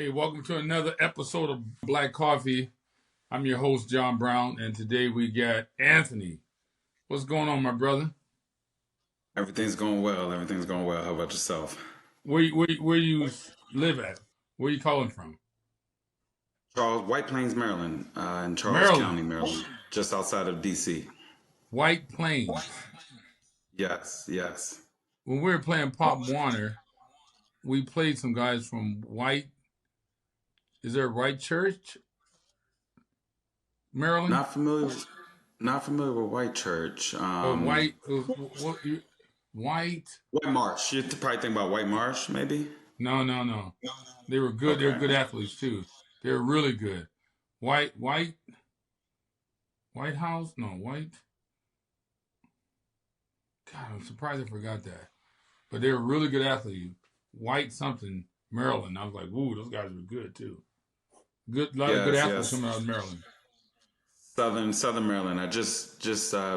Hey, welcome to another episode of Black Coffee. I'm your host, John Brown, and today we got Anthony. What's going on, my brother? Everything's going well. Everything's going well. How about yourself? Where you live at? Where you calling from? White Plains, Maryland, in Charles Maryland. County, Maryland, just outside of DC. White Plains. Yes, yes. When we were playing Pop Warner, we played some guys from White. Is there a White Church, Maryland? Not familiar. Not familiar with White Church. White. What? White? White Marsh. You probably think about White Marsh, maybe. No. They were good. They were Okay. good athletes too. They were really good. White House? No, White. God, I'm surprised I forgot that. But they were really good athletes. White something, Maryland. I was like, ooh, those guys were good too. Good, a lot of good Yes, athletes yes. coming out of Maryland. Southern Maryland. I just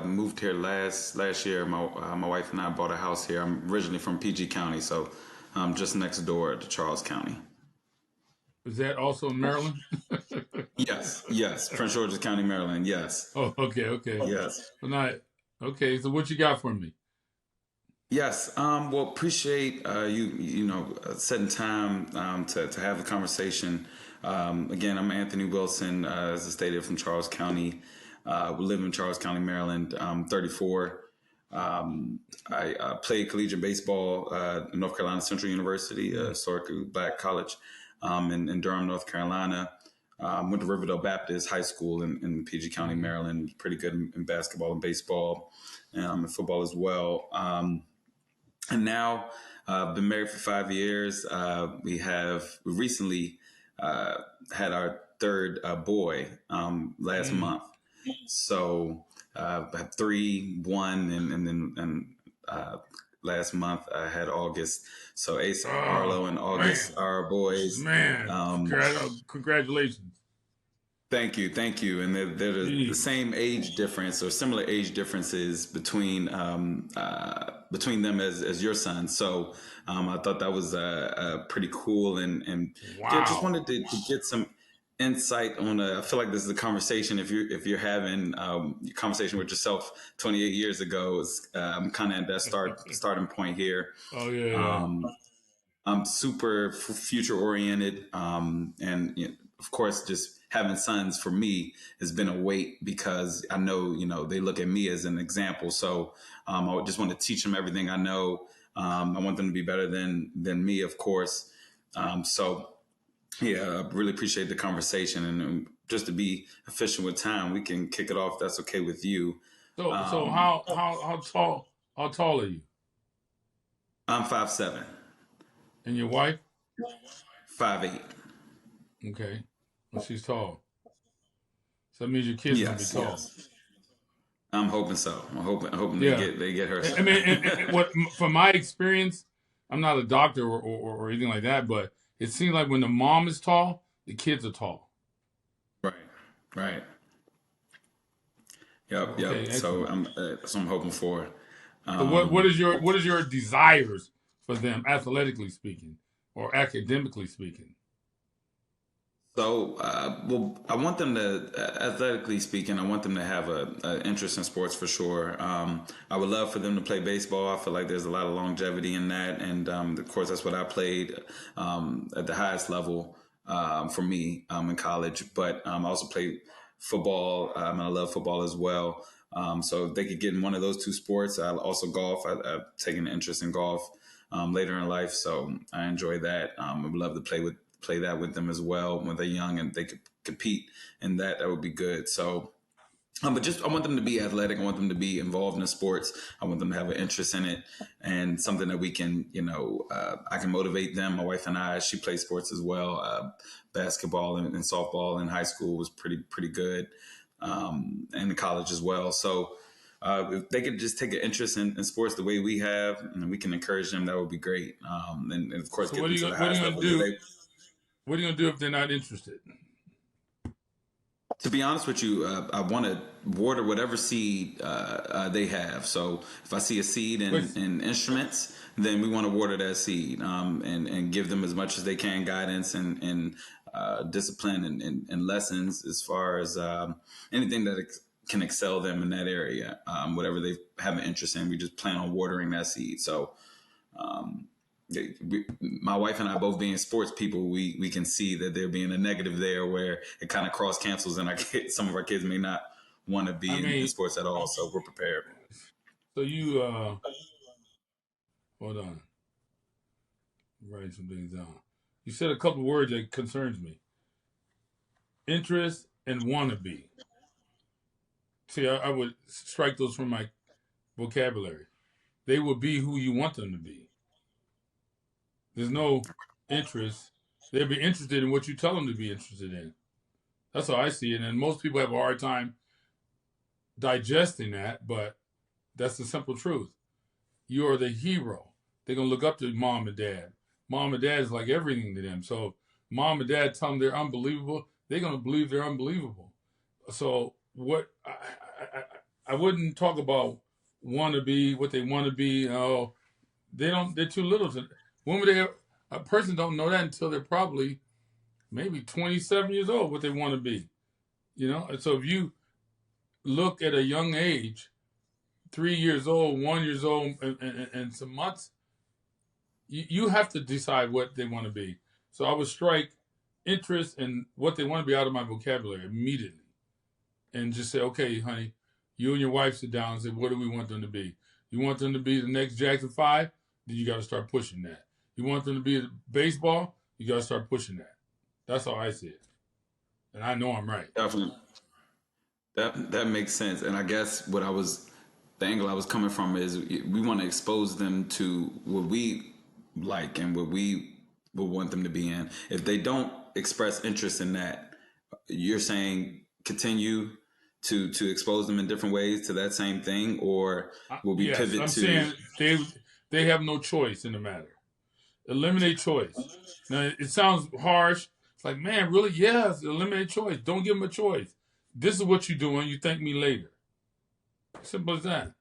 moved here last year. My wife and I bought a house here. I'm originally from PG County, so just next door to Charles County. Is that also in Maryland? Yes. Prince George's County, Maryland. Yes, Oh, okay. yes. Well, not okay. So what you got for me? Yes. Well, appreciate setting time to have the conversation. Again, I'm Anthony Wilson, as I stated, from Charles County. We live in Charles County, Maryland. I'm 34. I played collegiate baseball at North Carolina Central University, a historically black college, in Durham, North Carolina. Went to Riverdale Baptist High School in PG County, Maryland. Pretty good in basketball and baseball, and football as well. And now I've been married for 5 years. We recently had our third boy last month. So I have three, one, and last month I had August. So Ace, Oh Arlo, and man, August are our boys. man! Congratulations. Thank you. And they're the Jeez. same age difference or similar age differences between them as your son. So I thought that was pretty cool, and yeah, just Wow. wanted to get some insight on. I feel like this is a conversation. If you're having a conversation with yourself 28 years ago, I'm kind of at that starting point here. Oh yeah. Um, I'm super future oriented, and of course, just having sons for me has been a weight because I know they look at me as an example. So I would just want to teach them everything I know. I want them to be better than me, of course. So yeah, I really appreciate the conversation, and just to be efficient with time, we can kick it off. If that's okay with you. So Um, how tall are you? I'm 5'7", And your wife? 5'8". Okay. Well, she's tall. So that means your kids are gonna be Yes, tall. yes. I'm hoping so. I'm hoping they Yeah. get her. I mean, what from my experience, I'm not a doctor or anything like that, but it seems like when the mom is tall, the kids are tall. Right, right. Okay, Yep. So excellent. I'm hoping for. So what Um, is your desires for them, athletically speaking, or academically speaking? well, I want them to, athletically speaking, I want them to have a interest in sports for sure. I would love for them to play baseball. I feel like there's a lot of longevity in that, and of course, that's what I played at the highest level for me in college. But I also played football, and I love football as well. So if they could get in one of those two sports. I also golf. I've taken an interest in golf later in life, so I enjoy that. I would love to play that with them as well when they're young and they could compete in that. That would be good. So, but just I want them to be athletic. I want them to be involved in sports. I want them to have an interest in it and something that we can, I can motivate them. My wife and I, she plays sports as well. Basketball and softball in high school was pretty good, and in college as well. So. If they could just take an interest in sports the way we have, and we can encourage them, that would be great. And of course, So get them to the what are you highest gonna level that do? they. What are you gonna do if they're not interested? To be honest with you, I want to water whatever seed they have. So if I see a seed But in instruments, then we want to water that seed, and give them as much as they can guidance and discipline and lessons as far as anything that can excel them in that area. Whatever they have an interest in, we just plan on watering that seed. So my wife and I both being sports people, we can see that there being a negative there where it kind of cross cancels, and some of our kids may not want to I be in mean, sports at all. So we're prepared. so you hold on, I'm writing some things down. You said a couple words that concerns me: interest and wannabe. See, I would strike those from my vocabulary. They will be who you want them to be. There's no interest. They'll be interested in what you tell them to be interested in. That's how I see it. And most people have a hard time digesting that, but that's the simple truth. You are the hero. They're going to look up to mom and dad. Mom and dad is like everything to them. So mom and dad tell them they're unbelievable. They're going to believe they're unbelievable. So what I wouldn't talk about want to be, what they want to be. Oh, they don't. They're too little to. When would they? A person don't know that until they're probably maybe 27 years old. What they want to be, And so if you look at a young age, 3 years old, 1 year old, and some months, you have to decide what they want to be. So I would strike interest in what they want to be out of my vocabulary immediately, and just say, okay, honey, you and your wife sit down and say, what do we want them to be? You want them to be the next Jackson 5? Then you got to start pushing that. You want them to be baseball? You got to start pushing that. That's how I see it. And I know I'm right. Definitely, that makes sense. And I guess the angle I was coming from is we want to expose them to what we like and what we would want them to be in. If they don't express interest in that, you're saying continue to expose them in different ways to that same thing, or will we Yes, pivot I'm to? saying they have no choice in the matter. Eliminate choice. Now, it sounds harsh. It's like, man, really? Yes, eliminate choice. Don't give them a choice. This is what you're doing. You thank me later. Simple as that.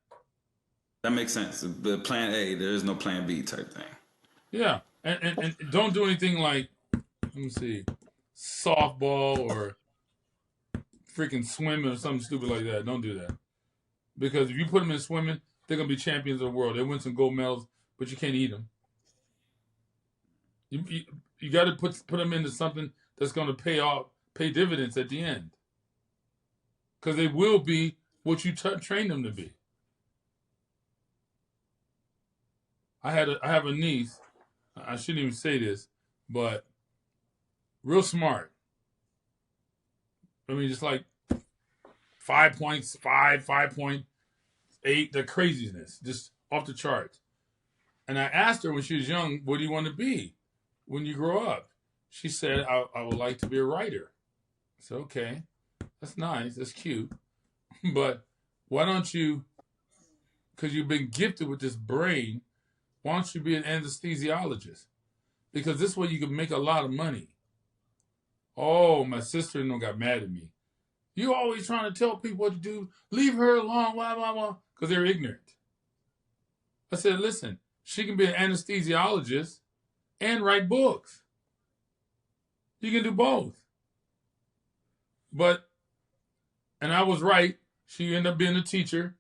That makes sense. The plan A, there is no plan B type thing. Yeah. And don't do anything like, let me see, softball or freaking swimming or something stupid like that. Don't do that. Because if you put them in swimming, they're going to be champions of the world. They win some gold medals, but you can't eat them. You got to put them into something that's going to pay dividends at the end. Because they will be what you train them to be. I have a niece. I shouldn't even say this, but real smart. I mean, just like 5.5, 5.8, the craziness, just off the charts. And I asked her when she was young, what do you want to be when you grow up? She said, I would like to be a writer. I said, okay, that's nice, that's cute. But why don't you, because you've been gifted with this brain, why don't you be an anesthesiologist? Because this way you can make a lot of money. Oh, my sister-in-law got mad at me. You always trying to tell people what to do. Leave her alone, blah, blah, blah, because they're ignorant. I said, listen, she can be an anesthesiologist and write books. You can do both. And I was right. She ended up being a teacher.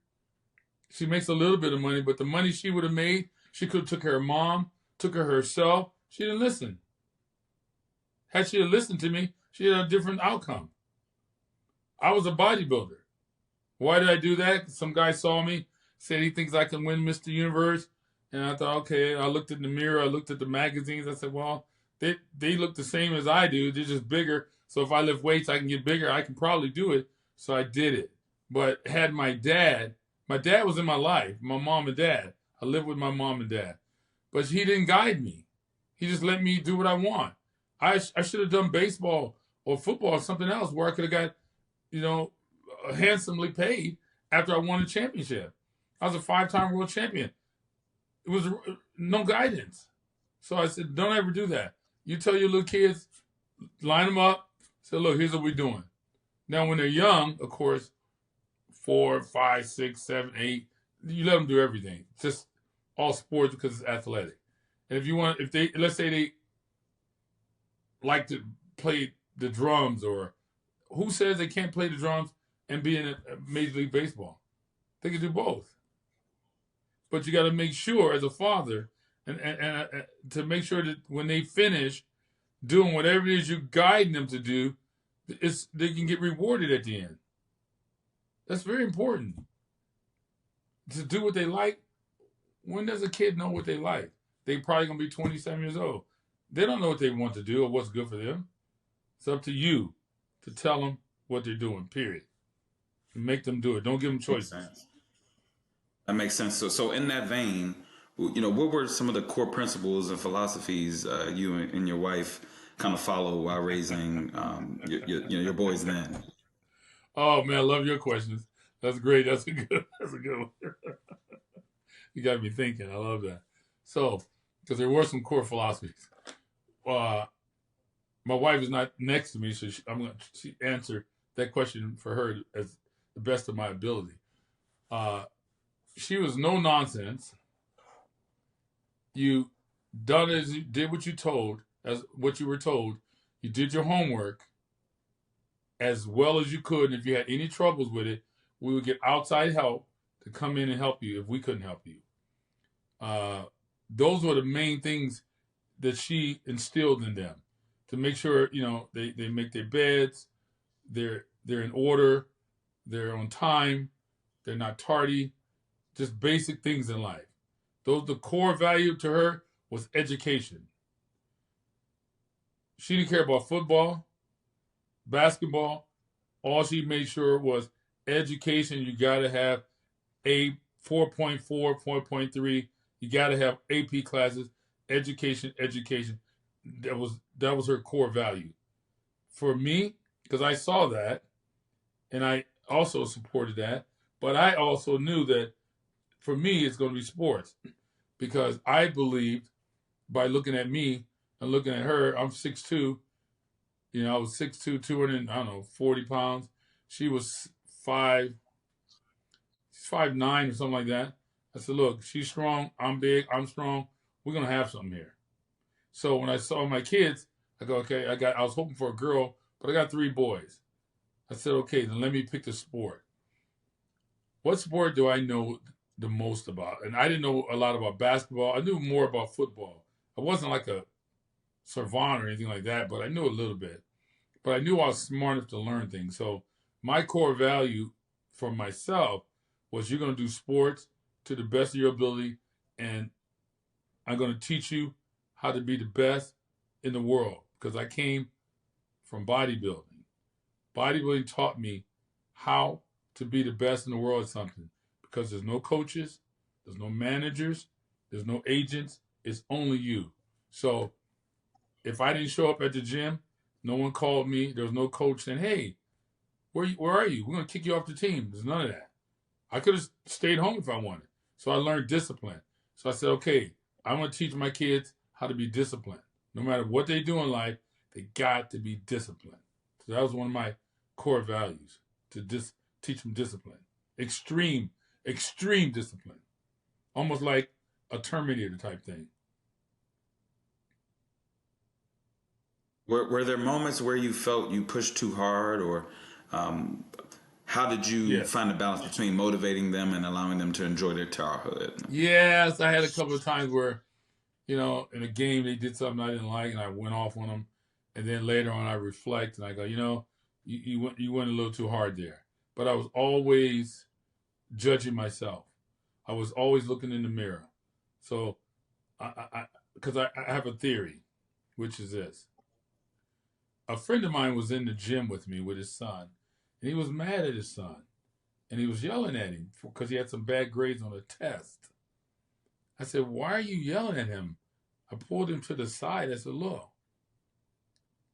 She makes a little bit of money, but the money she would have made, she could have took her mom, took her herself. She didn't listen. Had she listened to me, she had a different outcome. I was a bodybuilder. Why did I do that? Some guy saw me, said he thinks I can win Mr. Universe. And I thought, okay, I looked in the mirror, I looked at the magazines. I said, well, they look the same as I do. They're just bigger. So if I lift weights, I can get bigger. I can probably do it. So I did it. But had my dad was in my life, my mom and dad. I lived with my mom and dad. But he didn't guide me. He just let me do what I want. I should have done baseball or football or something else where I could have got, handsomely paid after I won a championship. I was a 5-time world champion. It was no guidance. So I said, don't ever do that. You tell your little kids, line them up, say, look, here's what we're doing. Now, when they're young, of course, 4, 5, 6, 7, 8, you let them do everything. Just all sports because it's athletic. And if they, let's say they like to play the drums, or who says they can't play the drums and be in a Major League Baseball? They can do both. But you got to make sure, as a father, and to make sure that when they finish doing whatever it is you're guiding them to do, they can get rewarded at the end. That's very important. To do what they like. When does a kid know what they like? They probably gonna be 27 years old. They don't know what they want to do or what's good for them. It's up to you to tell them what they're doing. Period. And make them do it. Don't give them choices. Makes sense. That makes sense. So in that vein, what were some of the core principles and philosophies you and your wife kind of follow while raising your boys then? Oh man, I love your questions. That's great. That's a good one. You got me thinking. I love that. So, because there were some core philosophies. My wife is not next to me, so I'm going to answer that question for her as the best of my ability. She was no nonsense. You did what you were told. You did your homework as well as you could. And if you had any troubles with it, we would get outside help to come in and help you if we couldn't help you. Those were the main things that she instilled in them, to make sure they make their beds, they're in order, they're on time, they're not tardy, just basic things in life. The core value to her was education. She didn't care about football, basketball. All she made sure was education. You got to have a 4.4, 4.3. You got to have AP classes. Education. That was her core value. For me, because I saw that, and I also supported that, but I also knew that for me it's going to be sports, because I believed, by looking at me and looking at her, I'm 6'2". I was 6'2", 240 pounds. She was 5'9" or something like that. I said, look, she's strong, I'm big, I'm strong. We're going to have something here. So when I saw my kids, I go, okay, I was hoping for a girl, but I got 3 boys. I said, okay, then let me pick the sport. What sport do I know the most about? And I didn't know a lot about basketball. I knew more about football. I wasn't like a savant or anything like that, but I knew a little bit. But I knew I was smart enough to learn things. So my core value for myself was, you're going to do sports to the best of your ability, and I'm going to teach you how to be the best in the world, because I came from bodybuilding. Bodybuilding taught me how to be the best in the world at something, because there's no coaches, there's no managers, there's no agents, it's only you. So if I didn't show up at the gym, no one called me, there was no coach saying, hey, where are you? We're going to kick you off the team. There's none of that. I could have stayed home if I wanted. So I learned discipline. So I said, okay, I'm going to teach my kids how to be disciplined. No matter what they do in life, they got to be disciplined. So that was one of my core values, to teach them discipline. Extreme discipline. Almost like a Terminator type thing. Were there moments where you felt you pushed too hard, or how did you Yes. find a balance between motivating them and allowing them to enjoy their childhood? Yes, I had a couple of times where, in a game they did something I didn't like, and I went off on them. And then later on I reflect and I go, you went a little too hard there. But I was always judging myself. I was always looking in the mirror. So because I have a theory, which is this. A friend of mine was in the gym with me with his son, and he was mad at his son. And he was yelling at him because he had some bad grades on a test. I said, why are you yelling at him? I pulled him to the side. I said, look,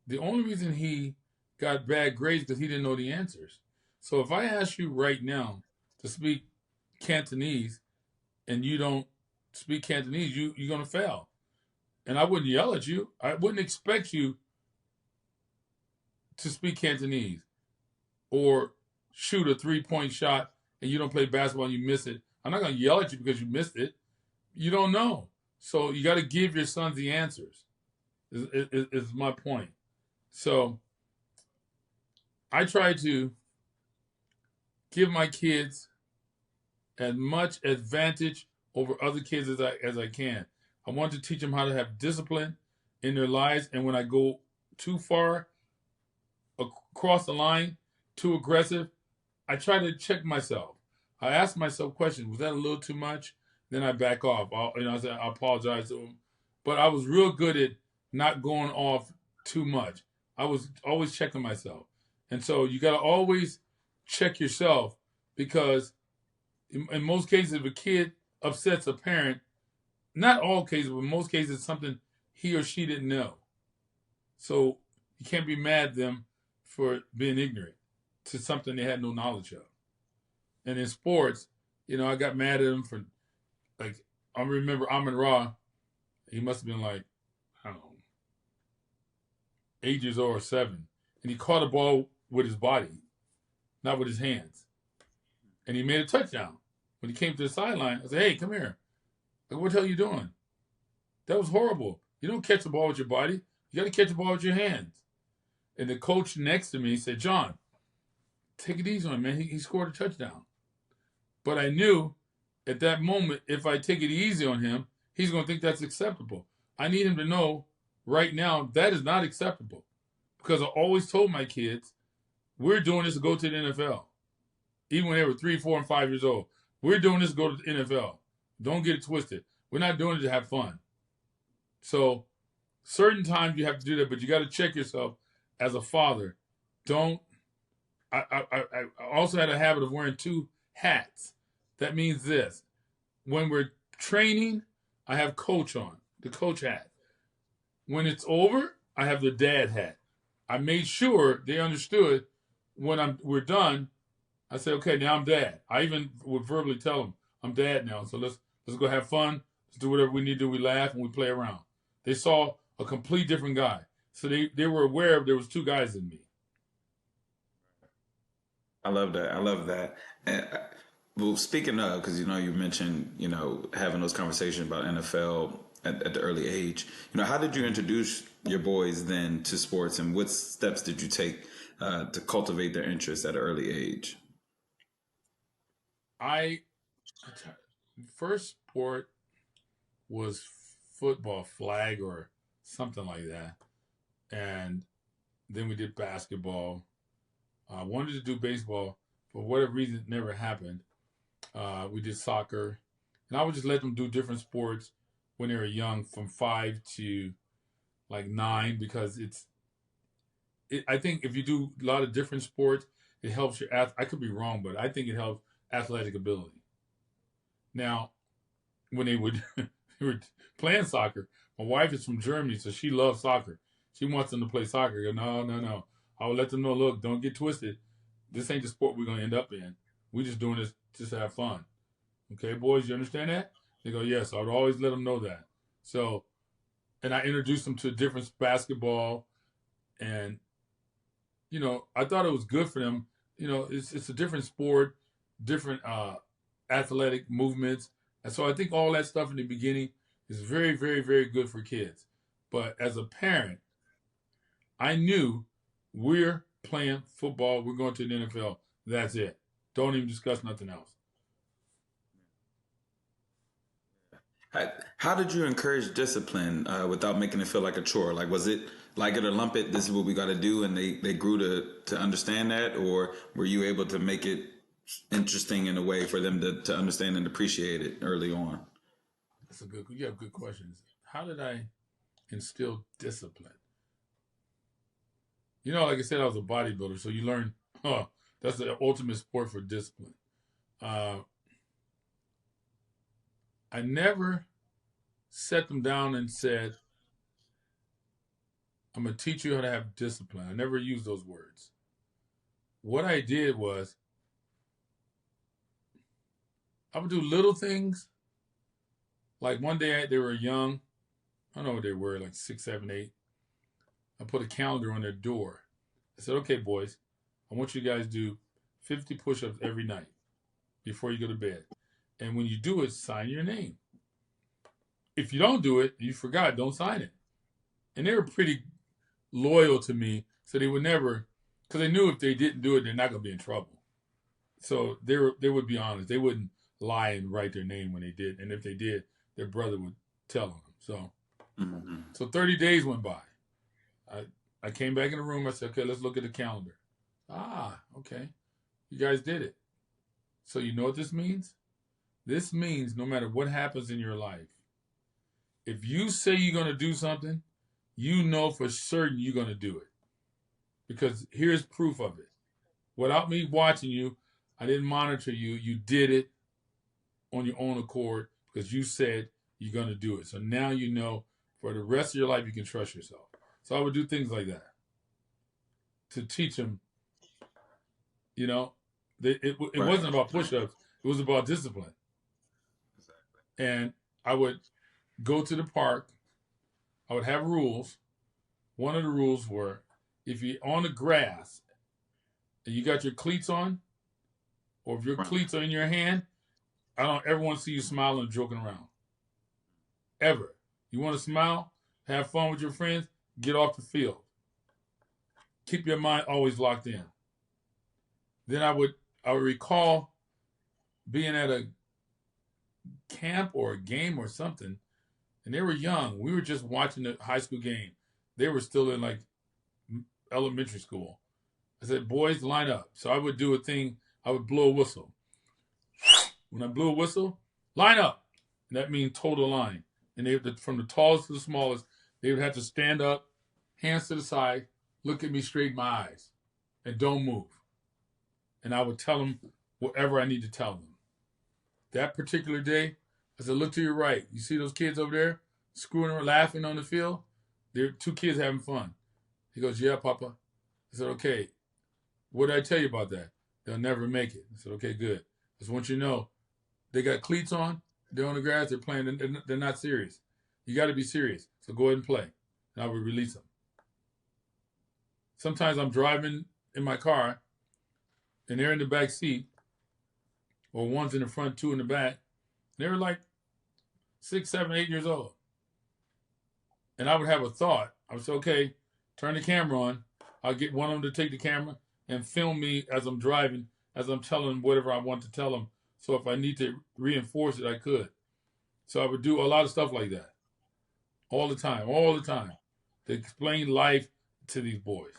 the only reason he got bad grades is because he didn't know the answers. So if I ask you right now to speak Cantonese and you don't speak Cantonese, you're going to fail. And I wouldn't yell at you. I wouldn't expect you to speak Cantonese. or shoot a 3-point shot and you don't play basketball and you miss it, I'm not going to yell at you because you missed it. You don't know. So you got to give your sons the answers, is my point. So I try to give my kids as much advantage over other kids as I can. I want to teach them how to have discipline in their lives. And when I go too far across the line, too aggressive, I try to check myself. I ask myself questions. Was that a little too much? Then I back off. I apologize to them. But I was real good at not going off too much. I was always checking myself. And so you got to always check yourself, because in most cases, if a kid upsets a parent, not all cases, but in most cases, it's something he or she didn't know. So you can't be mad at them for being ignorant to something they had no knowledge of. And in sports, I got mad at him for, like, I remember Amon Ra, he must have been like, I don't know, 8 years old or 7. And he caught a ball with his body, not with his hands. And he made a touchdown. When he came to the sideline, I said, hey, come here. Like, what the hell are you doing? That was horrible. You don't catch the ball with your body. You got to catch the ball with your hands. And the coach next to me said, John, take it easy on him, man. He scored a touchdown. But I knew at that moment, if I take it easy on him, he's going to think that's acceptable. I need him to know right now that is not acceptable. Because I always told my kids, we're doing this to go to the NFL. Even when they were 3, 4, and 5 years old. We're doing this to go to the NFL. Don't get it twisted. We're not doing it to have fun. So certain times you have to do that, but you got to check yourself as a father. I also had a habit of wearing 2 hats. That means this. When we're training, I have coach on, the coach hat. When it's over, I have the dad hat. I made sure they understood when we're done. I said, okay, now I'm dad. I even would verbally tell them, I'm dad now. So let's go have fun. Let's do whatever we need to do. We laugh and we play around. They saw a complete different guy. So they were aware there was 2 guys in me. I love that. I love that. And, well, speaking of, because you mentioned having those conversations about NFL at the early age. How did you introduce your boys then to sports, and what steps did you take to cultivate their interest at an early age? First sport was football, flag or something like that, and then we did basketball. I wanted to do baseball. For whatever reason, it never happened. We did soccer. And I would just let them do different sports when they were young, from 5 to like 9, because I think if you do a lot of different sports, it helps your I could be wrong, but I think it helps athletic ability. Now, when they were playing soccer, my wife is from Germany, so she loves soccer. She wants them to play soccer. I go, no. I would let them know, look, don't get twisted. This ain't the sport we're going to end up in. We're just doing this just to have fun. Okay, boys, you understand that? They go, yes. I would always let them know that. So, and I introduced them to different basketball, and, I thought it was good for them. It's a different sport, different athletic movements. And so I think all that stuff in the beginning is very, very, very good for kids. But as a parent, I knew we're playing football. We're going to the NFL. That's it. Don't even discuss nothing else. How did you encourage discipline without making it feel like a chore? Like, was it like it or lump it, this is what we got to do, and they grew to understand that? Or were you able to make it interesting in a way for them to understand and appreciate it early on? You have good questions. How did I instill discipline? Like I said, I was a bodybuilder, so you learn, that's the ultimate sport for discipline. I never set them down and said, I'm going to teach you how to have discipline. I never used those words. What I did was, I would do little things. Like one day they were young. I don't know what they were, like 6, 7, 8. I put a calendar on their door. I said, okay, boys, I want you guys to do 50 push-ups every night before you go to bed. And when you do it, sign your name. If you don't do it, you forgot, don't sign it. And they were pretty loyal to me, so they would never, because they knew if they didn't do it, they're not going to be in trouble. So they would be honest. They wouldn't lie and write their name when they did. And if they did, their brother would tell on them. So 30 days went by. I came back in the room. I said, okay, let's look at the calendar. Okay. You guys did it. So you know what this means? This means no matter what happens in your life, if you say you're going to do something, you know for certain you're going to do it. Because here's proof of it. Without me watching you, I didn't monitor you. You did it on your own accord because you said you're going to do it. So now you know for the rest of your life you can trust yourself. So I would do things like that to teach them, you know, it wasn't about push-ups. It was about discipline. And I would go to the park. I would have rules. One of the rules were if you're on the grass and you got your cleats on, or if your cleats are in your hand, I don't ever want to see you smiling and joking around. Ever. You want to smile, have fun with your friends, get off the field. Keep your mind always locked in. Then I would recall being at a camp or a game or something, and they were young. We were just watching the high school game. They were still in like elementary school. I said, boys, line up. So I would do a thing. I would blow a whistle. When I blew a whistle, line up. And that means total line. And they, from the tallest to the smallest, they would have to stand up, hands to the side, look at me straight in my eyes, and don't move. And I would tell them whatever I need to tell them. That particular day, I said, look to your right. You see those kids over there screwing around, laughing on the field? There are two kids having fun. He goes, yeah, Papa. I said, okay, what did I tell you about that? They'll never make it. I said, okay, good. I just want you to know, they got cleats on. They're on the grass. They're playing. They're not serious. You got to be serious. So go ahead and play. And I would release them. Sometimes I'm driving in my car, and they're in the back seat, or one's in the front, two in the back. They were like 6, 7, 8 years old. And I would have a thought. I would say, okay, turn the camera on. I'll get one of them to take the camera and film me as I'm driving, as I'm telling them whatever I want to tell them. So if I need to reinforce it, I could. So I would do a lot of stuff like that. All the time. To explain life to these boys.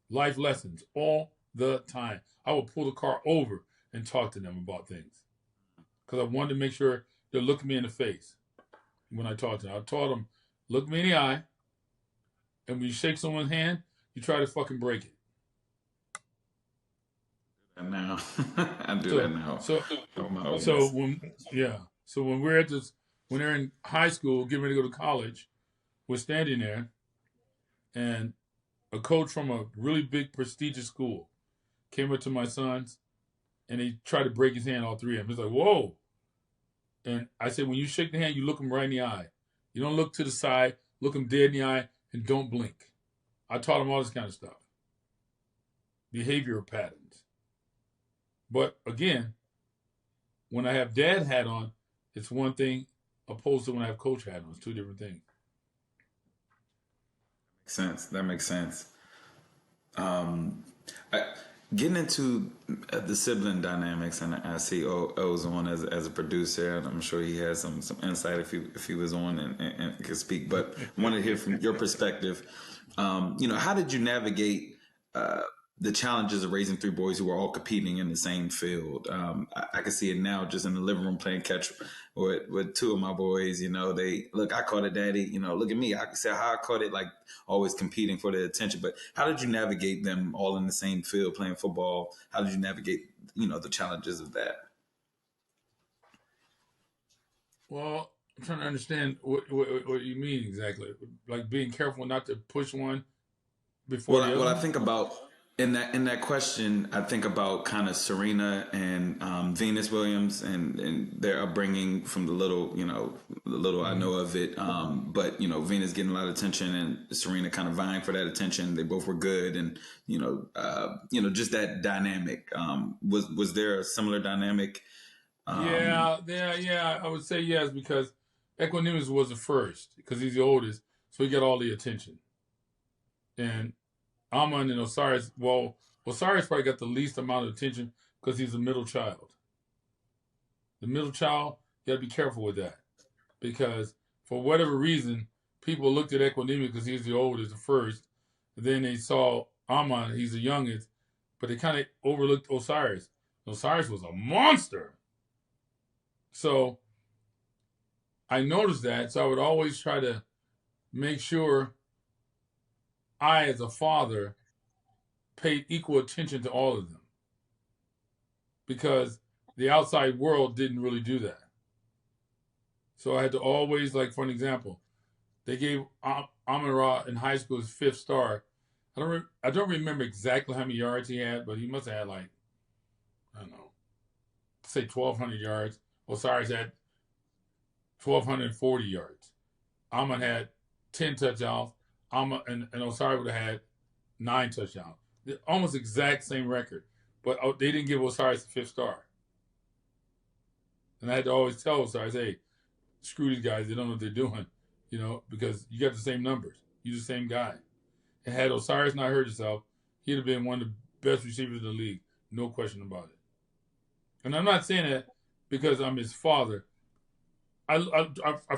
Life lessons. All the time. I would pull the car over and talk to them about things. Because I wanted to make sure they're looking me in the face when I talk to them. I taught them, look me in the eye, and when you shake someone's hand, you try to fucking break it. And now I do that now. So when we're at this, when they're in high school, getting ready to go to college, we're standing there, and a coach from a really big, prestigious school came up to my sons, and he tried to break his hand, all three of them. He's like, whoa. And I said, when you shake the hand, you look them right in the eye. You don't look to the side, look them dead in the eye, and don't blink. I taught them all this kind of stuff. Behavioral patterns. But again, when I have dad hat on, it's one thing opposed to when I have coach hat on. It's two different things. That makes sense. Getting into the sibling dynamics, and I see O's on as a producer, and I'm sure he has some insight if he was on and could speak. But I want to hear from your perspective. How did you navigate the challenges of raising three boys who were all competing in the same field? I can see it now just in the living room playing catch with two of my boys. They look, I caught it, Daddy. Look at me. I can say how I caught it, like always competing for the attention. But how did you navigate them all in the same field playing football? How did you navigate, the challenges of that? Well, I'm trying to understand what you mean exactly. Like being careful not to push one before the other. What I think about In that question, I think about kind of Serena and Venus Williams and their upbringing from the little I Mm-hmm. know of it. But Venus getting a lot of attention and Serena kind of vying for that attention. They both were good, and just that dynamic. Was there a similar dynamic? Um, Yeah. I would say yes because Equanimous was the first because he's the oldest, so he got all the attention. And Amon and Osiris, well, Osiris probably got the least amount of attention because he's the middle child. The middle child, you got to be careful with that because for whatever reason, people looked at Equanimous because he's the oldest, the first. And then they saw Amon, he's the youngest, but they kind of overlooked Osiris. Osiris was a monster. So I noticed that. So I would always try to make sure I, as a father, paid equal attention to all of them because the outside world didn't really do that. So I had to always, like, for an example, they gave Amon Ra in high school his fifth star. I don't remember exactly how many yards he had, but he must have had like, I don't know, say 1,200 yards. Osiris had 1,240 yards. Amon had 10 touchdowns. Amon and Osiris would have had 9 touchdowns. Almost exact same record, but they didn't give Osiris the fifth star. And I had to always tell Osiris, hey, screw these guys. They don't know what they're doing, because you got the same numbers. You're the same guy. And had Osiris not hurt himself, he'd have been one of the best receivers in the league. No question about it. And I'm not saying that because I'm his father. I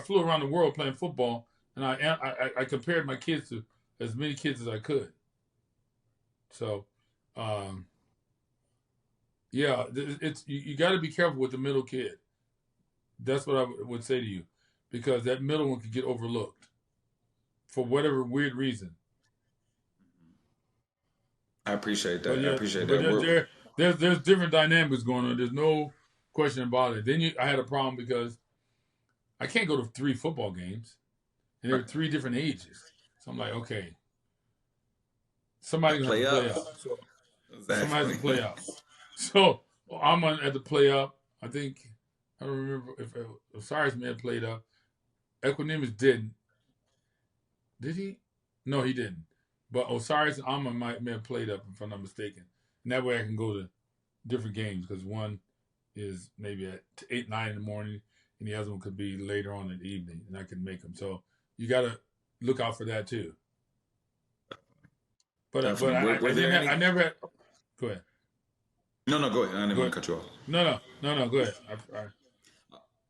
flew around the world playing football, and I compared my kids to as many kids as I could. So, yeah, it's you got to be careful with the middle kid. That's what I would say to you, because that middle one could get overlooked for whatever weird reason. I appreciate But that. I yeah, appreciate but that. there's different dynamics going on. There's no question about it. Then I had a problem because I can't go to 3 football games, and there were 3 different ages. So I'm like, okay, somebody's gonna have Play to up. play up. So somebody has to Exactly. play up. So I'm gonna have to play up. I think I don't remember if Osiris may have played up. Equanimous didn't. Did he? No, he didn't. But Osiris and Amma may have played up, if I'm not mistaken. And that way I can go to different games because one is maybe at 8, 9 in the morning, and the other one could be later on in the evening, and I can make them. So you got to look out for that too. But Definitely. Were there any? I never had. Go ahead. No, go ahead. I didn't Go want ahead. to cut you off. No. Go ahead.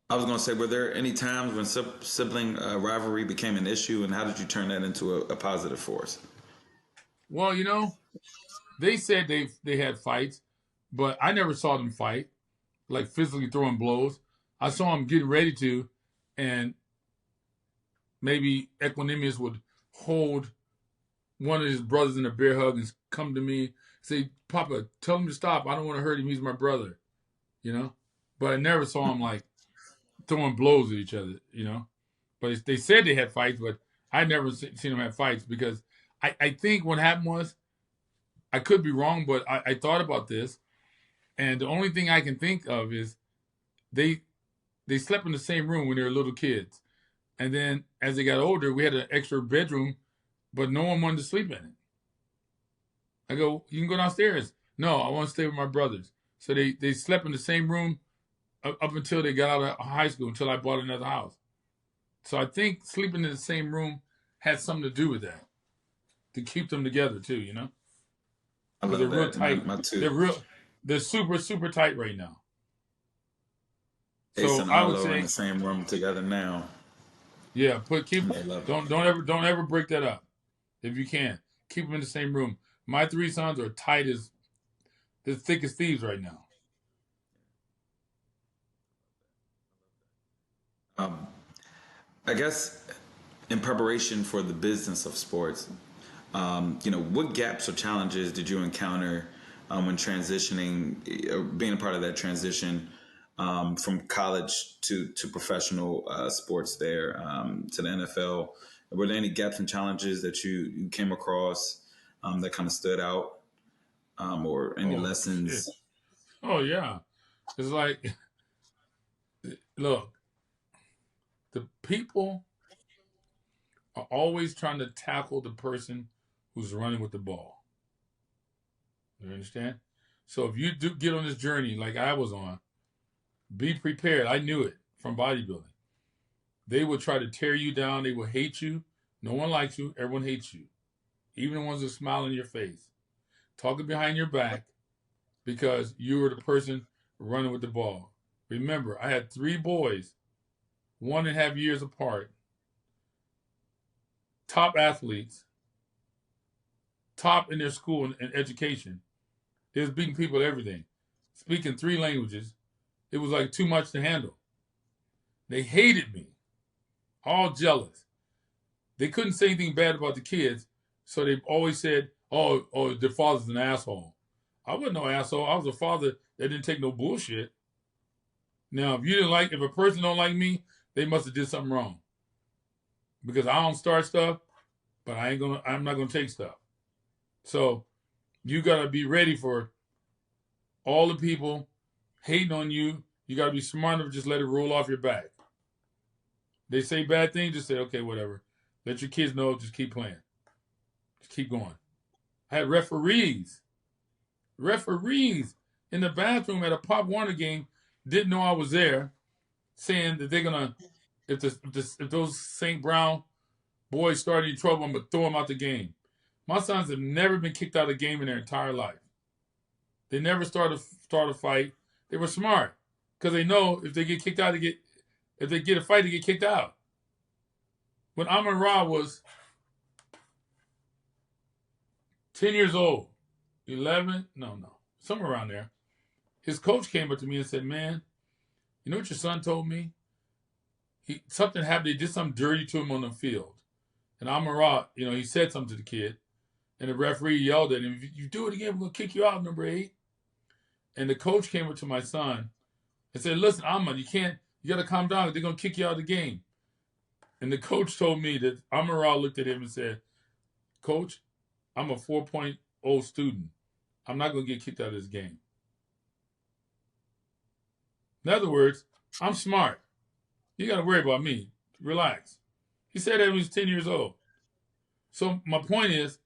I was going to say, were there any times when sibling rivalry became an issue, and how did you turn that into a positive force? Well, they said they had fights, but I never saw them fight, like physically throwing blows. I saw them getting ready to, and maybe Equanimous would hold one of his brothers in a bear hug and come to me, say, Papa, tell him to stop. I don't want to hurt him. He's my brother, you know? But I never saw him like throwing blows at each other. But they said they had fights, but I never seen them have fights because I think what happened was, I could be wrong, but I thought about this, and the only thing I can think of is they slept in the same room when they were little kids. And then as they got older, we had an extra bedroom, but no one wanted to sleep in it. I go, you can go downstairs. No, I want to stay with my brothers. So they slept in the same room up until they got out of high school, until I bought another house. So I think sleeping in the same room had something to do with that, to keep them together too. I Because they're love real that. My, tight. my two, They're super, super tight right now. Ace So and I would Arlo in the say, same room together now. yeah, And they love it. don't ever break that up. If you can, keep them in the same room. My 3 sons are tight as they're thick as thieves right now. Um, I guess in preparation for the business of sports, what gaps or challenges did you encounter when transitioning, being a part of that transition from college to professional sports there to the NFL? Were there any gaps and challenges that you came across that kind of stood out? or any Oh shit. lessons? Oh yeah. It's like, look, the people are always trying to tackle the person who's running with the ball. You understand? So if you do get on this journey like I was on, be prepared. I knew it from bodybuilding. They will try to tear you down. They will hate you. No one likes you. Everyone hates you. Even the ones that smile in your face, talking behind your back because you were the person running with the ball. Remember, I had 3 boys, 1.5 years apart, top athletes, top in their school and education. They was beating people at everything, speaking 3 languages. It was like too much to handle. They hated me, all jealous. They couldn't say anything bad about the kids, so they always said, "Oh, their father's an asshole." I wasn't no asshole. I was a father that didn't take no bullshit. Now, if a person don't like me, they must have did something wrong. Because I don't start stuff, but I'm not gonna take stuff. So you gotta be ready for all the people hating on you. You gotta be smart enough to just let it roll off your back. They say bad things, just say, okay, whatever. Let your kids know, just keep playing. Just keep going. I had referees in the bathroom at a Pop Warner game, didn't know I was there, saying that they're gonna, if those St. Brown boys start any trouble, I'm gonna throw them out the game. My sons have never been kicked out of a game in their entire life. They never start a fight. They were smart because they know if they get kicked out, if they get a fight, they get kicked out. When Amon Ra was 10 years old, 11, no, somewhere around there, his coach came up to me and said, "Man, you know what your son told me? Something happened. They did something dirty to him on the field." And Amon Ra, he said something to the kid, and the referee yelled at him, "If you do it again, we're gonna kick you out, number 8." And the coach came up to my son and said, "Listen, Amon, you gotta calm down. They're gonna kick you out of the game." And the coach told me that Amon Ra looked at him and said, "Coach, I'm a 4.0 student. I'm not gonna get kicked out of this game." In other words, I'm smart. You gotta worry about me. Relax. He said that when he was 10 years old. So my point is,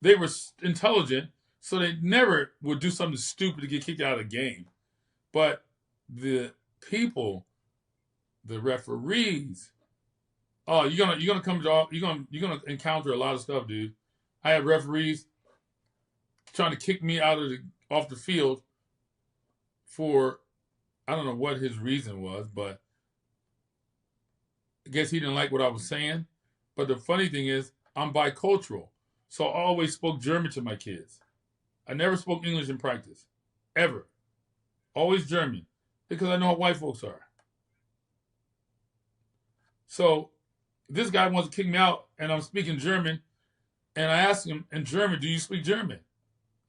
they were intelligent, so they never would do something stupid to get kicked out of the game. But the people, the referees, you're gonna encounter a lot of stuff, dude. I had referees trying to kick me off the field for, I don't know what his reason was, but I guess he didn't like what I was saying. But the funny thing is, I'm bicultural. So I always spoke German to my kids. I never spoke English in practice. Ever. Always German. Because I know how white folks are. So this guy wants to kick me out, and I'm speaking German. And I asked him in German, "Do you speak German?"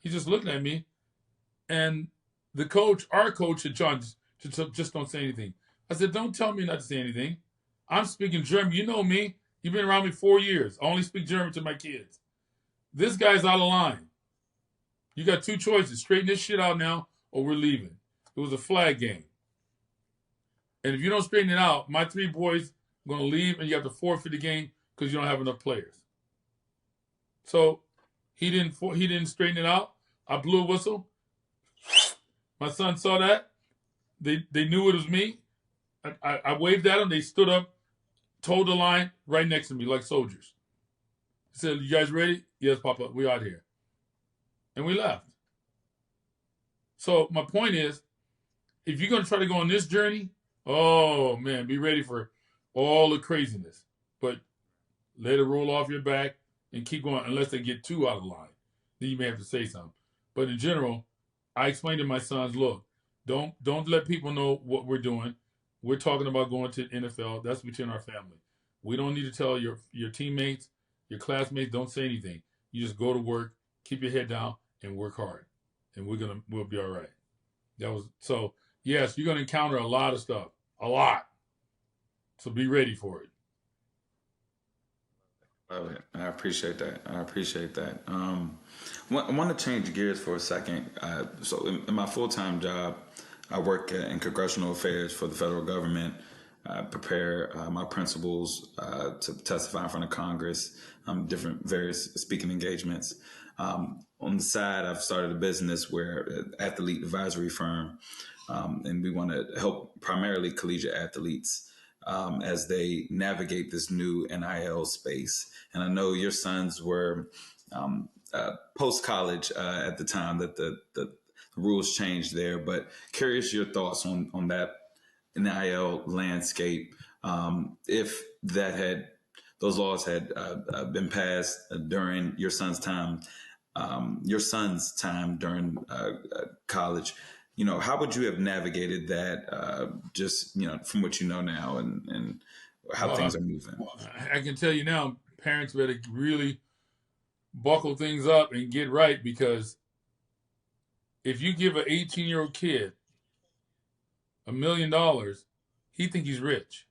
He just looked at me. And our coach said, "John, just don't say anything." I said, "Don't tell me not to say anything. I'm speaking German. You know me. You've been around me 4 years. I only speak German to my kids. This guy's out of line. You got 2 choices. Straighten this shit out now, or we're leaving." It was a flag game. And if you don't straighten it out, my 3 boys are going to leave, and you have to forfeit the game because you don't have enough players. So he didn't straighten it out. I blew a whistle. My son saw that. They knew it was me. I waved at them. They stood up, toed the line right next to me like soldiers. He said, "You guys ready?" "Yes, Papa, we out here." And we left. So my point is, if you're going to try to go on this journey, oh man, be ready for all the craziness. But let it roll off your back and keep going unless they get too out of line. Then you may have to say something. But in general, I explained to my sons, look, don't let people know what we're doing. We're talking about going to the NFL. That's between our family. We don't need to tell your teammates, your classmates, don't say anything. You just go to work, keep your head down, and work hard. And we'll be all right. So yes, you're gonna encounter a lot of stuff. A lot. So be ready for it. Love it. I appreciate that. I appreciate that. I want to change gears for a second. So, in my full time job, I work in congressional affairs for the federal government. I prepare my principals to testify in front of Congress, different various speaking engagements. On the side, I've started a business where athlete advisory firm, and we want to help primarily collegiate athletes as they navigate this new NIL space. And I know your sons were post college at the time that the rules changed there, but curious your thoughts on that NIL landscape. If those laws had been passed during your son's time during college, how would you have navigated that? Just from what you know now and how things Well, are moving. I can tell you now, parents better really buckle things up and get right, because if you give an 18-year-old kid $1 million, he think he's rich.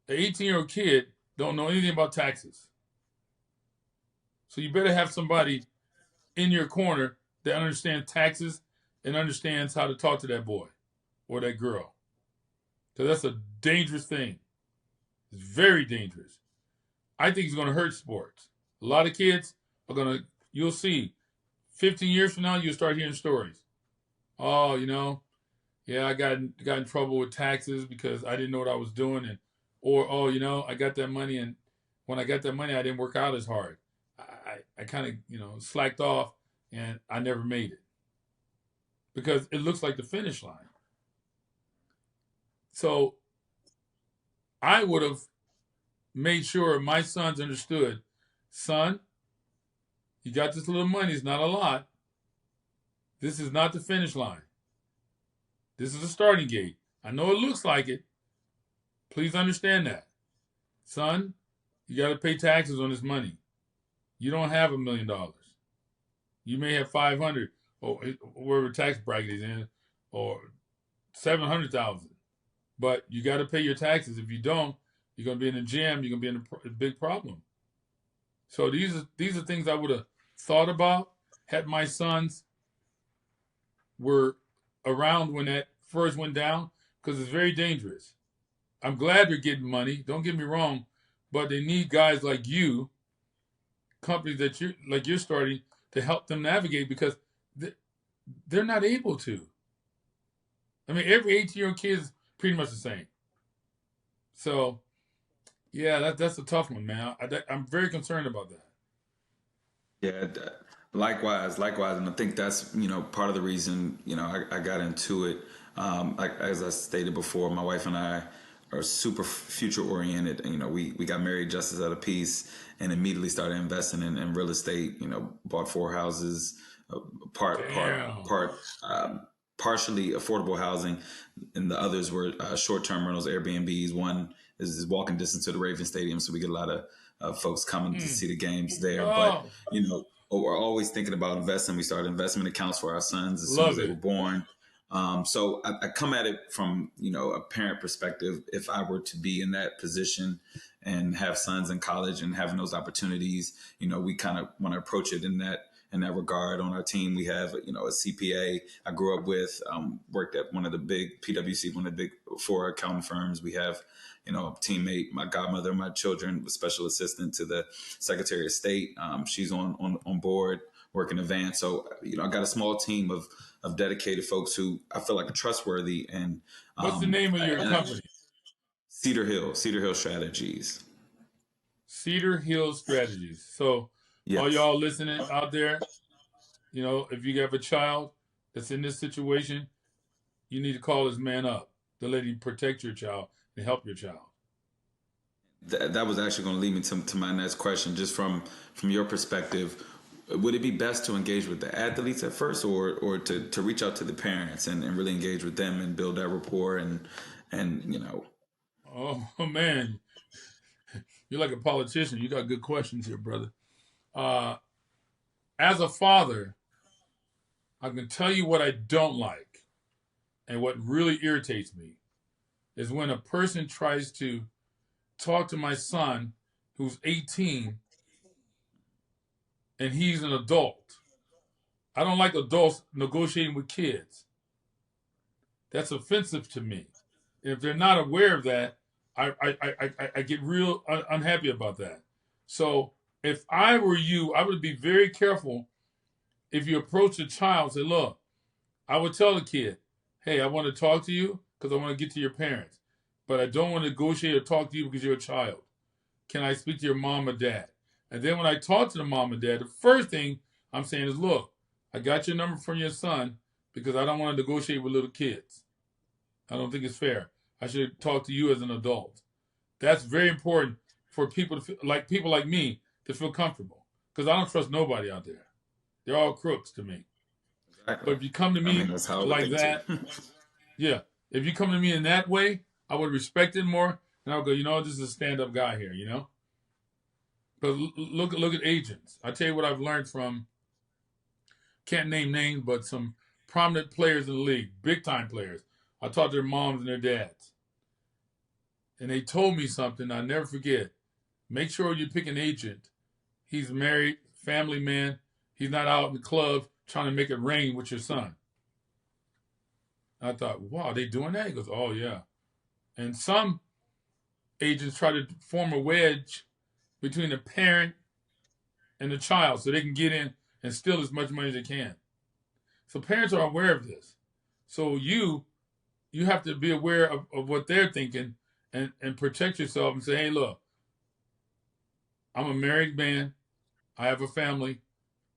An 18-year-old kid don't know anything about taxes. So you better have somebody in your corner that understands taxes and understands how to talk to that boy or that girl. Because that's a dangerous thing. It's very dangerous. I think it's going to hurt sports. A lot of kids are going to, you'll see, 15 years from now, you'll start hearing stories. Oh, yeah, I got in trouble with taxes because I didn't know what I was doing. Or, oh, I got that money, and when I got that money, I didn't work out as hard. I kind of, slacked off, and I never made it. Because it looks like the finish line. So I would have made sure my sons understood, son, you got this little money. It's not a lot. This is not the finish line. This is a starting gate. I know it looks like it. Please understand that. Son, you got to pay taxes on this money. You don't have $1 million. You may have 500 or wherever tax bracket is in, or 700,000. But you got to pay your taxes. If you don't, you're going to be in a jam. You're going to be in a big problem. So these are things I would have thought about had my sons were around when that first went down, because it's very dangerous. I'm glad they're getting money. Don't get me wrong, but they need guys like you, companies that you're starting, to help them navigate, because they're not able to. I mean, every 18-year-old kid is pretty much the same. So, yeah, that's a tough one, man. I'm very concerned about that. Yeah, likewise, and I think that's part of the reason I got into it. As I stated before, my wife and I are super future oriented. We got married just as out of peace, and immediately started investing in real estate. Bought 4 houses, Damn. partially affordable housing, and the others were short term rentals, Airbnbs. One is walking distance to the Raven Stadium, so we get a lot of folks coming to see the games there. But Oh, we're always thinking about investing. We started investment accounts for our sons as soon as love they were it. born. So I come at it from a parent perspective. If I were to be in that position and have sons in college and having those opportunities, we kind of want to approach it in that regard. On our team, we have a CPA I grew up with, worked at one of the big PwC, one of the big 4 accounting firms. We have a teammate, my godmother, my children, special assistant to the Secretary of State. She's on board working advance. So I got a small team of dedicated folks who I feel like are trustworthy. And What's the name of your company? Cedar Hill Strategies. Cedar Hill Strategies. So, all Yes. y'all listening out there, if you have a child that's in this situation, you need to call this man up to let him protect your child and help your child. That was actually going to lead me to my next question. Just from your perspective, would it be best to engage with the athletes at first, or to reach out to the parents and really engage with them and build that rapport and Oh, man, you're like a politician. You got good questions here, brother. As a father, I can tell you what I don't like, and what really irritates me is when a person tries to talk to my son who's 18 and he's an adult. I don't like adults negotiating with kids. That's offensive to me. If they're not aware of that, I get real unhappy about that. So if I were you, I would be very careful if you approach a child and say, look, I would tell the kid, hey, I want to talk to you because I want to get to your parents, but I don't want to negotiate or talk to you because you're a child. Can I speak to your mom or dad? And then when I talk to the mom and dad, the first thing I'm saying is, look, I got your number from your son because I don't want to negotiate with little kids. I don't think it's fair. I should talk to you as an adult. That's very important for people to feel, like people like me to feel comfortable because I don't trust nobody out there. They're all crooks to me. Exactly. But if you come to I mean, me that's how I would like think that, too. yeah, if you come to me in that way, I would respect it more. And I would go, you know, this is a stand-up guy here, you know? But look at agents. I tell you what I've learned from, can't name names, but some prominent players in the league, big-time players. I talked to their moms and their dads. And they told me something I'll never forget. Make sure you pick an agent. He's married, family man. He's not out in the clubs trying to make it rain with your son. I thought, wow, they doing that? He goes, oh, yeah. And some agents try to form a wedge between the parent and the child so they can get in and steal as much money as they can. So parents are aware of this. So you have to be aware of what they're thinking and protect yourself and say, hey, look, I'm a married man. I have a family.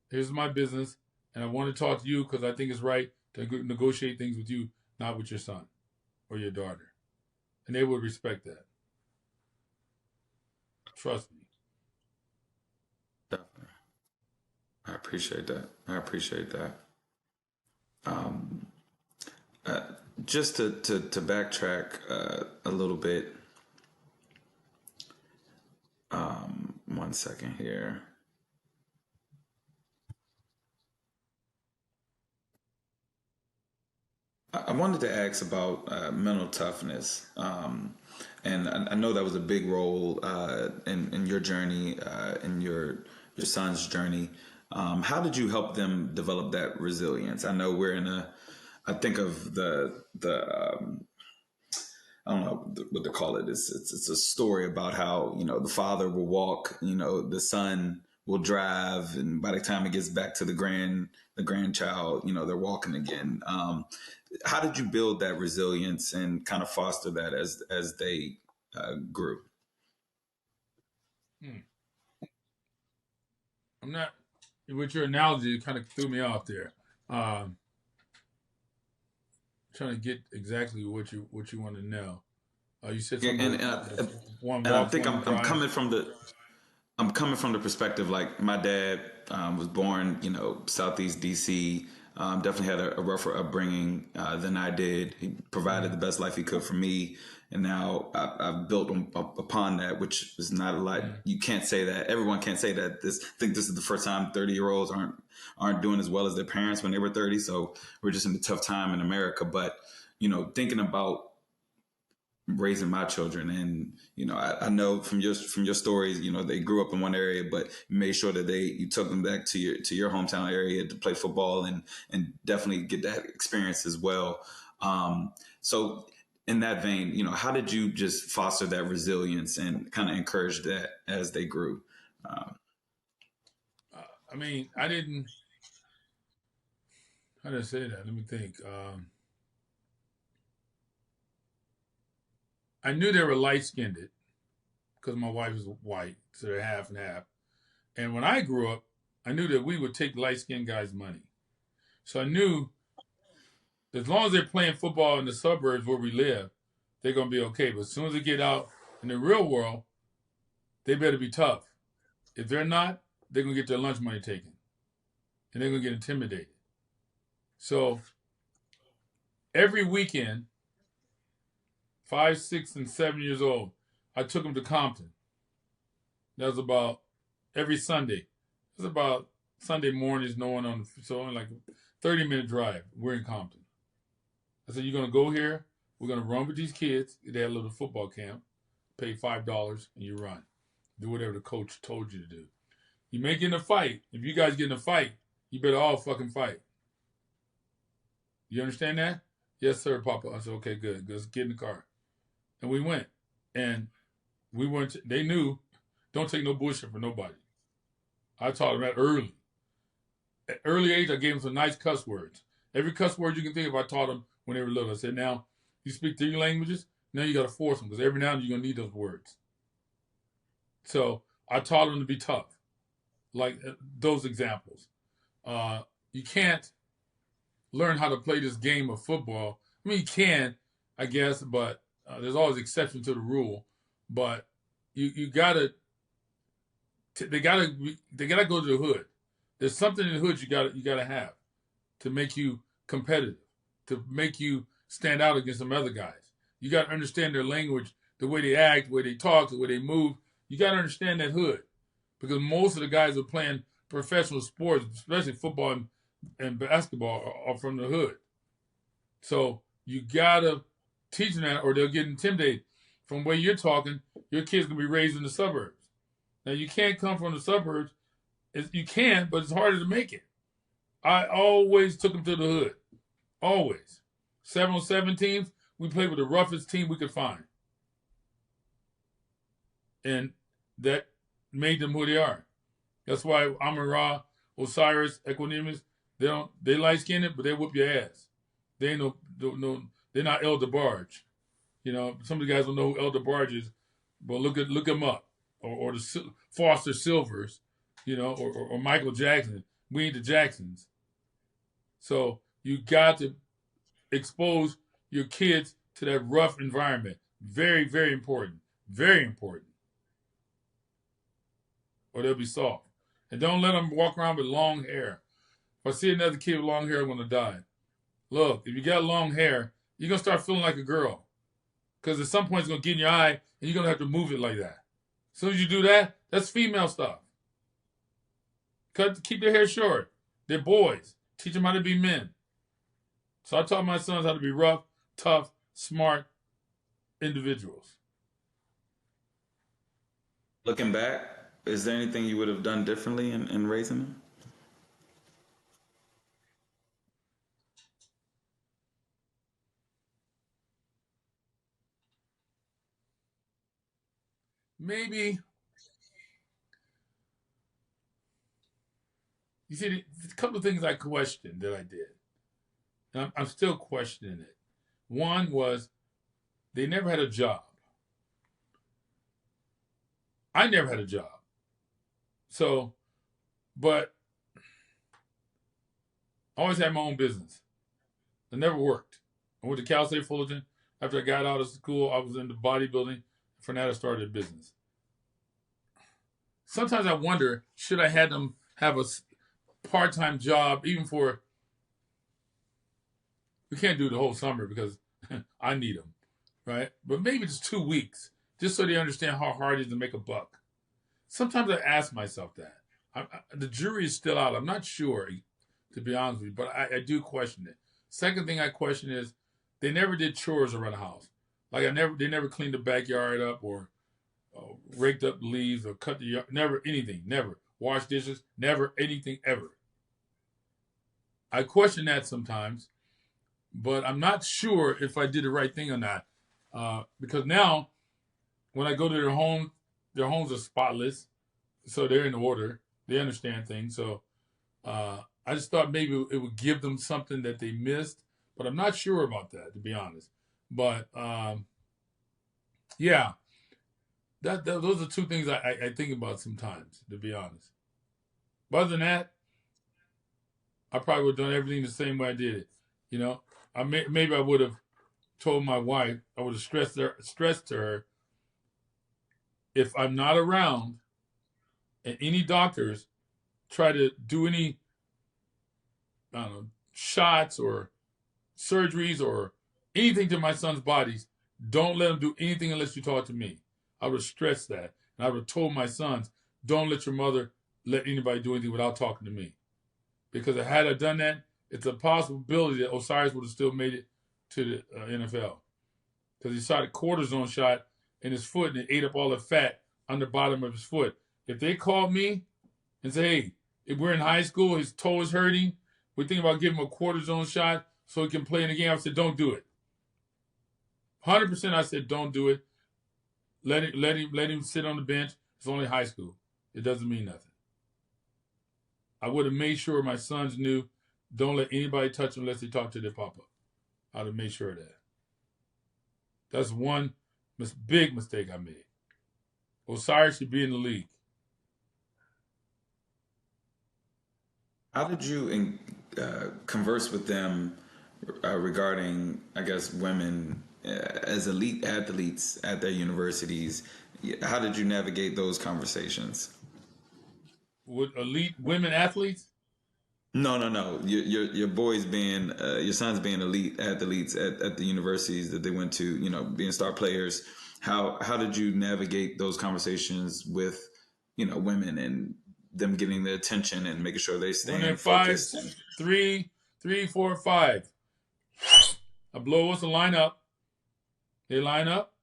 Here's my business. And I want to talk to you because I think it's right to negotiate things with you, not with your son or your daughter. And they would respect that. Trust me. Definitely. I appreciate that. I appreciate that. Um, uh, just to backtrack a little bit, 1 second here. I wanted to ask about mental toughness. And I know that was a big role in your journey, in your son's journey. How did you help them develop that resilience? I know we're in a, I think of the I don't know what to call it. It's a story about how the father will walk, the son will drive, and by the time it gets back to the grandchild, they're walking again. How did you build that resilience and kind of foster that as they grew? Hmm. I'm not, with your analogy, it kind of threw me off there. Um, Trying to get exactly what you want to know. You said Yeah, something about one and I walks, think one I'm drives. coming from the perspective, like my dad was born, Southeast DC. Definitely had a rougher upbringing than I did. He provided the Mm, best life he could for me, and now I've built upon that, which is not a lot. mm, You can't say that. Everyone can't say that. I think this is the first time 30-year-olds aren't doing as well as their parents when they were 30. So we're just in a tough time in America. But thinking about raising my children, and I know from your stories, they grew up in one area, but you made sure that you took them back to your hometown area to play football and definitely get that experience as well. So in that vein, how did you just foster that resilience and kind of encourage that as they grew? um, I mean, I didn't. How did I say that? Let me think. I knew they were light skinned because my wife is white, so they're half and half. And when I grew up, I knew that we would take light skinned guys' money. So I knew as long as they're playing football in the suburbs where we live, they're gonna be okay. But as soon as they get out in the real world, they better be tough. If they're not, they're gonna get their lunch money taken, and they're gonna get intimidated. So every weekend, 5, 6, and 7 years old, I took them to Compton. That was about every Sunday. It was about Sunday mornings, no one on so only like a 30-minute drive. We're in Compton. I said, you're gonna go here, we're gonna run with these kids. They had a little football camp, pay $5 and you run. Do whatever the coach told you to do. You may get in a fight. If you guys get in a fight, you better all fucking fight. You understand that? Yes, sir, Papa. I said, okay, good. Let's get in the car. And we went. And we weren't, they knew, don't take no bullshit for nobody. I taught them that early. At early age, I gave them some nice cuss words. Every cuss word you can think of, I taught them when they were little. I said, now, you speak 3 languages, now you got to force them, because every now and then you're going to need those words. So I taught them to be tough, like those examples. You can't learn how to play this game of football. I mean, you can, I guess, but there's always exception to the rule. But you gotta, they gotta go to the hood. There's something in the hood you gotta have to make you competitive, to make you stand out against some other guys. You gotta understand their language, the way they act, the way they talk, the way they move. You gotta understand that hood, because most of the guys who are playing professional sports, especially football and basketball, are from the hood. So you gotta teach them that, or they'll get intimidated. From where you're talking, your kids gonna be raised in the suburbs. Now you can't come from the suburbs. You can, but it's harder to make it. I always took them to the hood. Always. 7-on-7 teams, we played with the roughest team we could find. And that made them who they are. That's why Amon-Ra, Osiris, Equanimous, they light skinned, but they whoop your ass. They ain't no they're not El DeBarge. You know, some of the guys don't know who El DeBarge is, but look them up. Or the Foster Silvers, you know, or Michael Jackson. We ain't the Jacksons. So you got to expose your kids to that rough environment. Very, very important. Very important. Or they'll be soft. And don't let them walk around with long hair. If I see another kid with long hair, I'm going to die. Look, if you got long hair, you're going to start feeling like a girl. Because at some point it's going to get in your eye, and you're going to have to move it like that. As soon as you do that, that's female stuff. Keep their hair short. They're boys. Teach them how to be men. So I taught my sons how to be rough, tough, smart individuals. Looking back, is there anything you would have done differently in raising them? Maybe, you see, a couple of things I questioned that I did. And I'm still questioning it. One was they never had a job. I never had a job. So, but I always had my own business. I never worked. I went to Cal State Fullerton. After I got out of school, I was into bodybuilding. From that, I started a business. Sometimes I wonder, should I have them have a part-time job, even for, we can't do the whole summer because I need them, right? But maybe just 2 weeks, just so they understand how hard it is to make a buck. Sometimes I ask myself that. The jury is still out. I'm not sure, to be honest with you, but I do question it. Second thing I question is, they never did chores around the house. Like they never cleaned the backyard up or raked up leaves or cut the yard. Never anything. Never washed dishes. Never anything ever. I question that sometimes, but I'm not sure if I did the right thing or not. Because now, when I go to their homes are spotless, so they're in order. They understand things. So I just thought maybe it would give them something that they missed, but I'm not sure about that, to be honest. But yeah, those are 2 things I think about sometimes, to be honest. But other than that, I probably would have done everything the same way I did it. You know, maybe I would have told my wife, I would have stressed to her, if I'm not around and any doctors try to do any, I don't know, shots or surgeries or anything to my son's bodies, don't let them do anything unless you talk to me. I would have stressed that. And I would have told my sons, don't let your mother let anybody do anything without talking to me. Because had I done that, it's a possibility that Osiris would have still made it to the NFL. Because he shot a cortisone shot in his foot and it ate up all the fat on the bottom of his foot. If they called me and say, hey, if we're in high school, his toe is hurting, we're thinking about giving him a cortisone shot so he can play in the game, I said, don't do it. 100% I said, don't do it. Let him sit on the bench. It's only high school. It doesn't mean nothing. I would have made sure my sons knew, don't let anybody touch them unless they talk to their papa. I'd have made sure of that. That's one big mistake I made. Osiris should be in the league. How did you converse with them regarding, I guess, women as elite athletes at their universities? How did you navigate those conversations? With elite women athletes? No. Your boys being your sons being elite athletes at the universities that they went to, being star players. How did you navigate those conversations with, women and them getting their attention and making sure they stay focused? 3, 4, 5. I blow what's the lineup. They line up.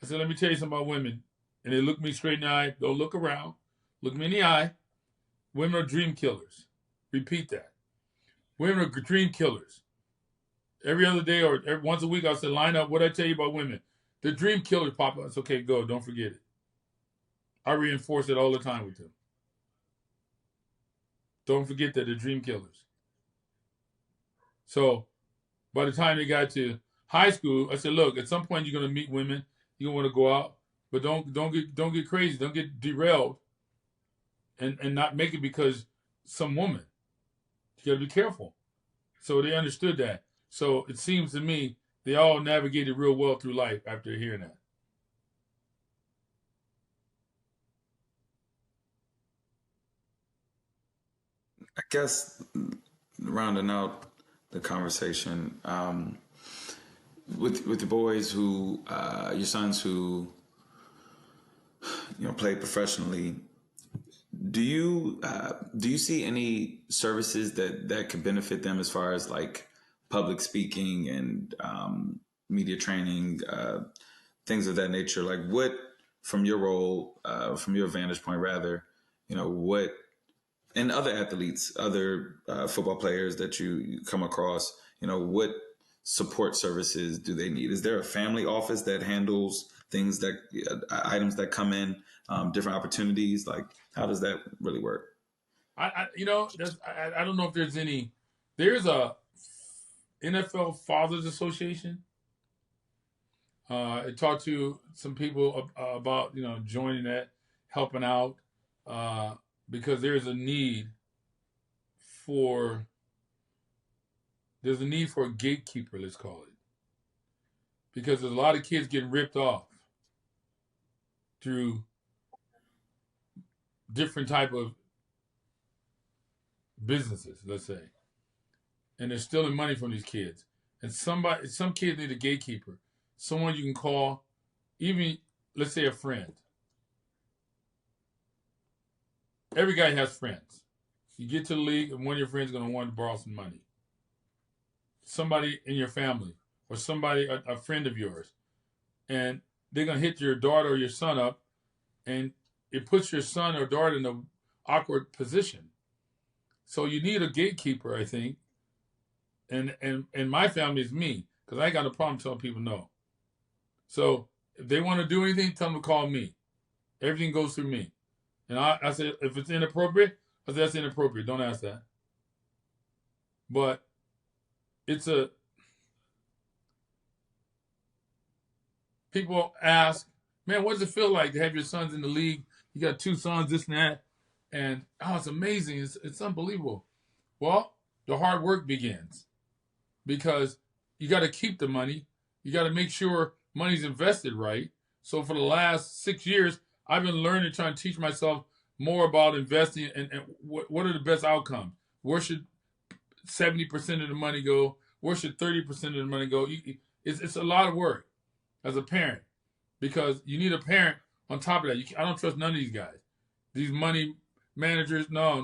I said, let me tell you something about women. And they look me straight in the eye. Don't look around. Look me in the eye. Women are dream killers. Repeat that. Women are dream killers. Every other day or once a week, I said, line up. What I tell you about women? The dream killers, Papa. It's okay, go. Don't forget it. I reinforce it all the time with them. Don't forget that they're dream killers. So by the time they got to high school, I said, look, at some point you're gonna meet women, you're gonna want to go out, but don't get crazy, don't get derailed and not make it because some woman. You gotta be careful. So they understood that. So it seems to me they all navigated real well through life after hearing that. I guess rounding out the conversation, with the boys who your sons who play professionally, do you see any services that could benefit them as far as like public speaking and media training, things of that nature? Like what, from your role, from your vantage point rather, what, and other athletes, other football players that you come across, what support services do they need? Is there a family office that handles things that items that come in, different opportunities? Like, how does that really work? I don't know if there's any. There's a NFL Fathers Association. I talked to some people about joining that, helping out, because there's a need for a gatekeeper, let's call it, because there's a lot of kids getting ripped off through different type of businesses, let's say, and they're stealing money from these kids. And some kids need a gatekeeper, someone you can call, even let's say a friend. Every guy has friends. You get to the league, and one of your friends is going to want to borrow some money. Somebody in your family or somebody, a friend of yours, and they're going to hit your daughter or your son up, and it puts your son or daughter in an awkward position. So you need a gatekeeper, I think. And my family is me, because I ain't got no problem telling people no. So if they want to do anything, tell them to call me. Everything goes through me. And I said, if it's inappropriate, I said, that's inappropriate. Don't ask that. But people ask, man, what does it feel like to have your sons in the league? You got 2 sons, this and that. And, it's amazing. It's unbelievable. Well, the hard work begins, because you got to keep the money. You got to make sure money's invested right. So for the last 6 years, I've been learning, trying to teach myself more about investing and what are the best outcomes. Where should 70% of the money go? Where should 30% of the money go? It's a lot of work as a parent, because you need a parent on top of that. I don't trust none of these guys. These money managers, no.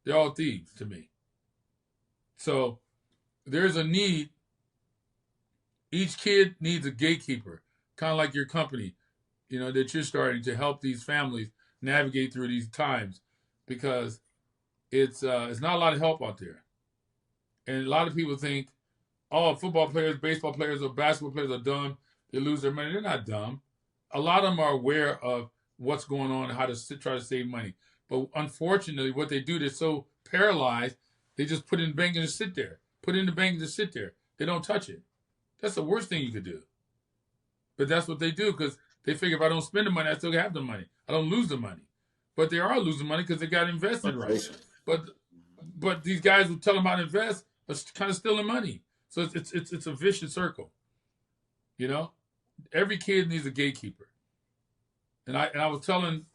They're all thieves to me. So there's a need. Each kid needs a gatekeeper, kind of like your company. that you're starting to help these families navigate through these times, because it's not a lot of help out there. And a lot of people think, oh, football players, baseball players, or basketball players are dumb. They lose their money. They're not dumb. A lot of them are aware of what's going on and how to try to save money. But unfortunately, what they do, they're so paralyzed, they just put it in the bank and just sit there. Put it in the bank and just sit there. They don't touch it. That's the worst thing you could do. But that's what they do, because they figure if I don't spend the money, I still have the money. I don't lose the money. But they are losing money because they got invested right. But these guys who tell them how to invest are kind of stealing money. So it's a vicious circle. Every kid needs a gatekeeper. And I was telling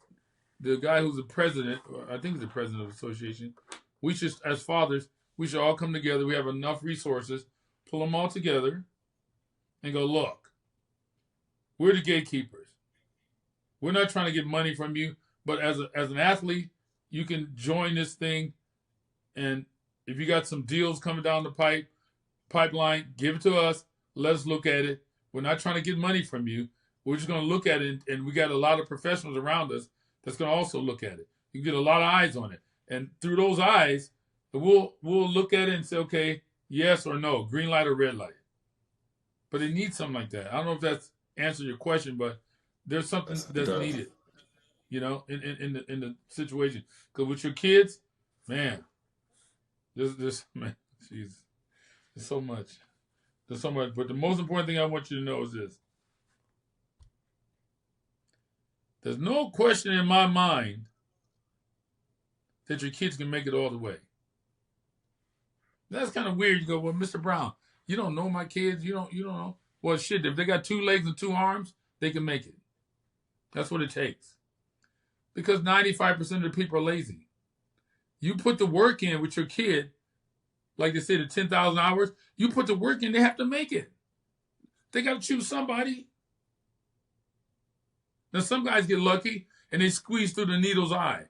the guy who's the president, or I think he's the president of the association, we should, as fathers, we should all come together. We have enough resources, pull them all together, and go, look, we're the gatekeepers. We're not trying to get money from you, but as an athlete, you can join this thing, and if you got some deals coming down the pipeline, give it to us. Let us look at it. We're not trying to get money from you. We're just going to look at it, and we got a lot of professionals around us that's going to also look at it. You get a lot of eyes on it, and through those eyes, we'll look at it and say, okay, yes or no, green light or red light. But it needs something like that. I don't know if that's answered your question, but there's something that's needed, in the situation. Because with your kids, man, there's so much. There's so much. But the most important thing I want you to know is this. There's no question in my mind that your kids can make it all the way. That's kind of weird. You go, well, Mr. Brown, you don't know my kids. You don't know. Well, shit, if they got 2 legs and 2 arms, they can make it. That's what it takes. Because 95% of the people are lazy. You put the work in with your kid, like they say, the 10,000 hours, you put the work in, they have to make it. They got to choose somebody. Now, some guys get lucky and they squeeze through the needle's eye.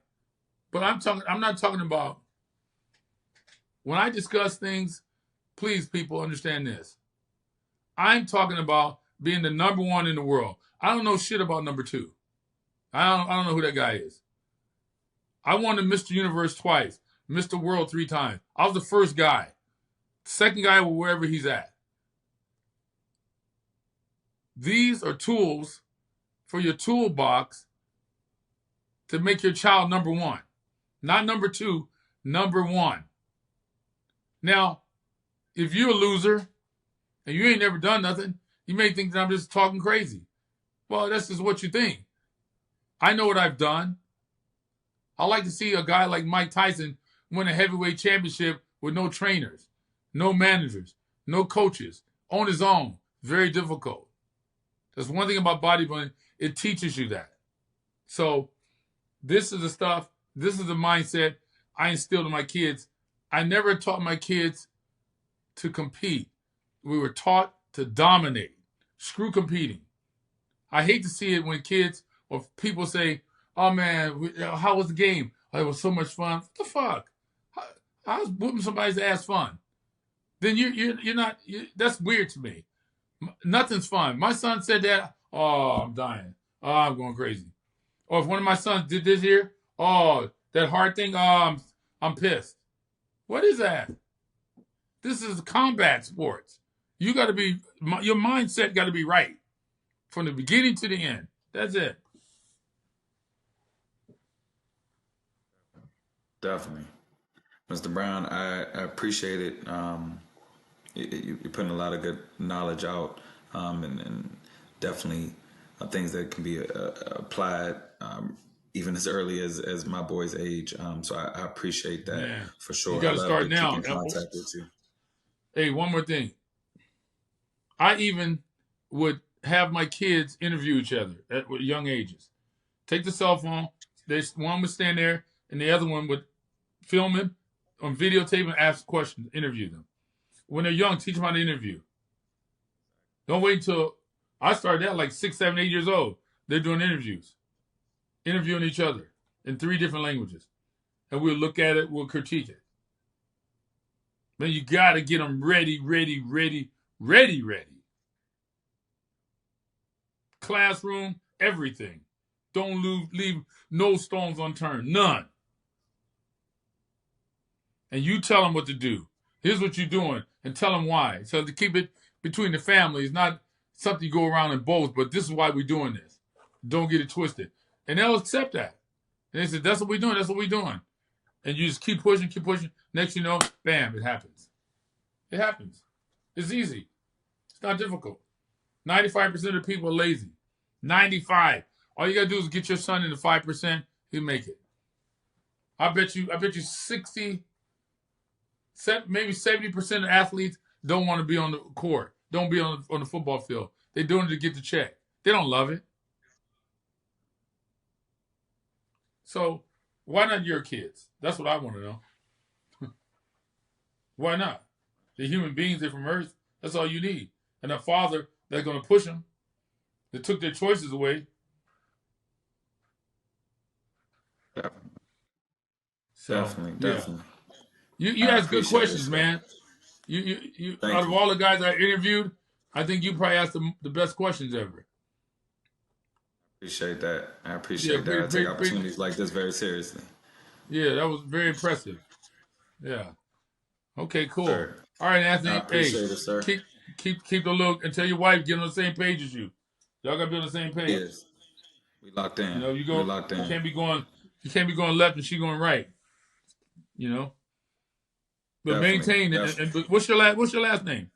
But I'm not talking about, when I discuss things, please, people, understand this. I'm talking about being the number 1 in the world. I don't know shit about number 2. I don't know who that guy is. I won the Mr. Universe twice, Mr. World 3 times. I was the first guy. Second guy wherever he's at. These are tools for your toolbox to make your child number 1. Not number 2, number 1. Now, if you're a loser and you ain't never done nothing, you may think that I'm just talking crazy. Well, that's just what you think. I know what I've done. I like to see a guy like Mike Tyson win a heavyweight championship with no trainers, no managers, no coaches, on his own. Very difficult. That's one thing about bodybuilding. It teaches you that. So this is the stuff, this is the mindset I instilled in my kids. I never taught my kids to compete. We were taught to dominate. Screw competing. I hate to see it when kids or people say, oh man, how was the game? Oh, it was so much fun. What the fuck? How is whooping somebody's ass fun? Then you're not, that's weird to me. Nothing's fun. My son said that, oh, I'm dying. Oh, I'm going crazy. Or if one of my sons did this here, oh, that hard thing, oh, I'm pissed. What is that? This is combat sports. You got to be, your mindset got to be right from the beginning to the end. That's it. Definitely. Mr. Brown, I appreciate it. You're putting a lot of good knowledge out, and definitely things that can be applied even as early as my boy's age. So I appreciate that. Man, for sure. You got to start now. Keep in contact with you. Hey, one more thing. I even would have my kids interview each other at young ages. Take the cell phone. One would stand there, and the other one would film him on videotape and ask questions, interview them. When they're young, teach them how to interview. Don't wait until I started that like 6, 7, 8 years old. They're doing interviews, interviewing each other in 3 different languages. And we'll look at it, we'll critique it. Man, you got to get them ready. Classroom, everything. Don't leave no stones unturned. None. And you tell them what to do. Here's what you're doing, and tell them why. So to keep it between the family is not something you go around and boast, but this is why we're doing this. Don't get it twisted. And they'll accept that. And they say, that's what we're doing, that's what we're doing. And you just keep pushing, keep pushing. Next you know, bam, it happens. It happens. It's easy. It's not difficult. 95% of people are lazy. 95. All you gotta do is get your son into 5%, he'll make it. I bet you 60, maybe 70% of athletes don't want to be on the court, don't be on the football field. They're doing it to get the check. They don't love it. So why not your kids? That's what I want to know. Why not? They're human beings, they're from Earth. That's all you need. And a father that's going to push them, that took their choices away. So, Definitely. You ask good questions, man. You out of all the guys I interviewed, I think you probably asked the best questions ever. Appreciate that. I appreciate that. I take opportunities like this very seriously. Yeah, that was very impressive. Yeah. Okay, cool. Sure. All right, Anthony. I appreciate it, sir. Keep the look and tell your wife get on the same page as you. Y'all gotta be on the same page. Yes. We locked in. You know, we locked in. You can't be going left and she going right. You know. But maintain it. And what's your last name?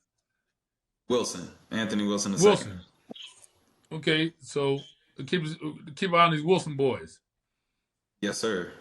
Wilson. Anthony Wilson II. Wilson. Okay, so keep an eye on these Wilson boys. Yes, sir.